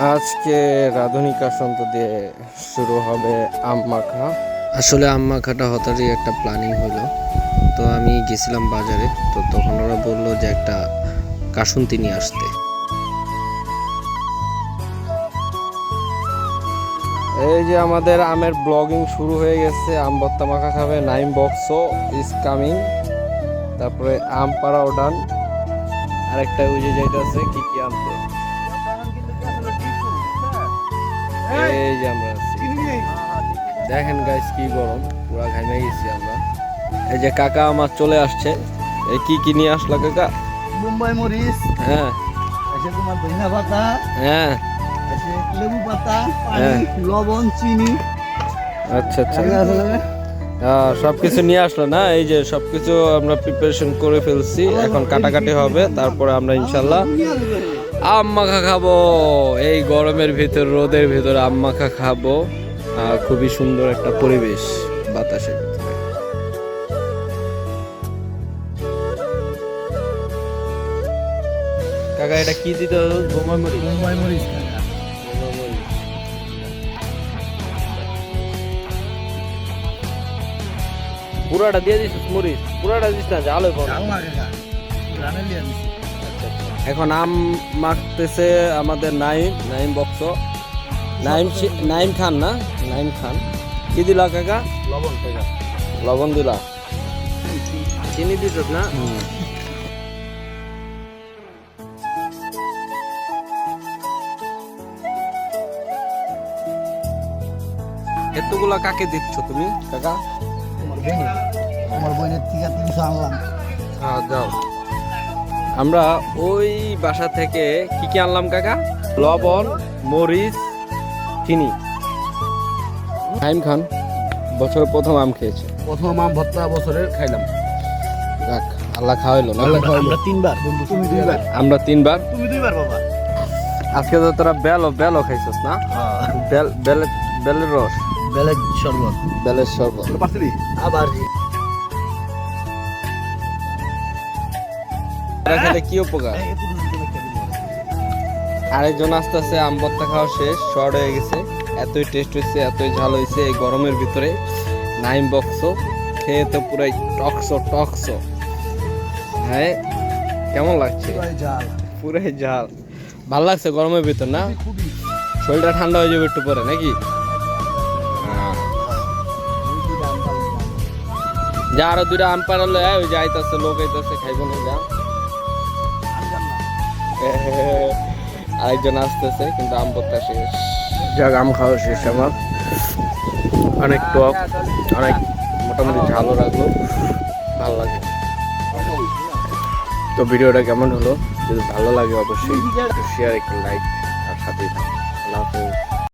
আজকে রাঁধুনি কাসন্ত দিয়ে শুরু হবে আম মাখা। আসলে আম মাখাটা হঠাৎই একটা প্ল্যানিং হলো, তো আমি গেছিলাম বাজারে, তো তখন ওরা বললো যে একটা কাসুন্তি নিয়ে আসতে। এই যে আমাদের আমের ব্লগিং শুরু হয়ে গেছে। আম ভর্তা মাখা খাবে নাইম বক্সো ইজ কামিং। তারপরে আম পাড়া ওডান, আরেকটা উজে যাইতেছে কি কি আনতে। এই যে আমরা আছি, দেখেন গাইস কি গরম, পুরা ঘামে গেছি আমরা। এই যে কাকা আমার চলে আসছে। এই কি কি নিয়ে আসলো কাকা? মুম্বাই মরিচ, হ্যাঁ এসে তোমার ধনিয়া পাতা, হ্যাঁ এসে লেবু পাতা, পানি, লবণ, চিনি। আচ্ছা আচ্ছা, সবকিছু নিয়ে আসলো না? এই যে সবকিছু আমরা প্রিপারেশন করে ফেলছি, এখন কাটাকাটি হবে, তারপরে আমরা ইনশাল্লাহ আম মাখা খাবো। এই গরমের ভিতর, রোদের ভিতর আম মাখা খাবো। খুবই সুন্দর একটা পরিবেশ বাতাসের ভিতরে। কাকা এটা কি দিতে হবে? মুম্বাই মরিচ পুরাটা দিয়ে দিস মরিচ, পুরাটা দিস না, জাল হইব না। এখন আম মাখতেছে আমাদের নাইম বক্স, নাইম খান না, নাইম খান। কি দিলা কাকা? লবণ লবণ দিলা, চিনি দিছ না? এতগুলা কাকে দিচ্ছ তুমি কাকা? আমার বোনের থেকে 300 আনলাম। যাও। আমরা ওই বাসা থেকে কি কি আনলাম কাকা? লবণ, মরিচ, চিনি। নাইম খান বছরের প্রথম আম খেয়েছে। প্রথম আম ভর্তা বছরের খাইলাম। যাক, আল্লাহ খাওয়াইলো না? আমরা 3বার, বন্ধু তুমি 2বার। আমরা 3বার। তুমি 2বার বাবা। আজকে তো তোরা বেলও খাইছস না? বেলের রস, বেলের শরবত, বেলের শরবত। আবার এটা খেলে কি উপকার? আরেকজন আস্তে আস্তে আম ভর্তা খাওয়া শেষ, শর্ট হয়ে গেছে। এতই টেস্ট হয়েছে, এতই ঝাল হয়েছে এই গরমের ভিতরে। নাইম বক্সো খেয়ে তো পুরাই টকসো। হ্যাঁ, কেমন লাগছে? পুরাই ঝাল। ভাল লাগছে গরমের ভিতর না? শরীরটা ঠান্ডা হয়ে যাবে একটু পরে নাকি? যা আরো 2টা আম পাড়ালে ওই যে আইতাছে, লোক আইতাছে, খাইব না যা। আরেকজন আসতেছে, কিন্তু আম ভর্তা শেষ। যাক, আম খাওয়া শেষ আমার। অনেক টক, অনেক মোটামুটি ঝালও রাখলো, ভালো লাগে। তো ভিডিওটা কেমন হলো? যদি ভালো লাগে অবশ্যই শেয়ার, একটু লাইক, আর সাথে আল্লাহ হাফেজ।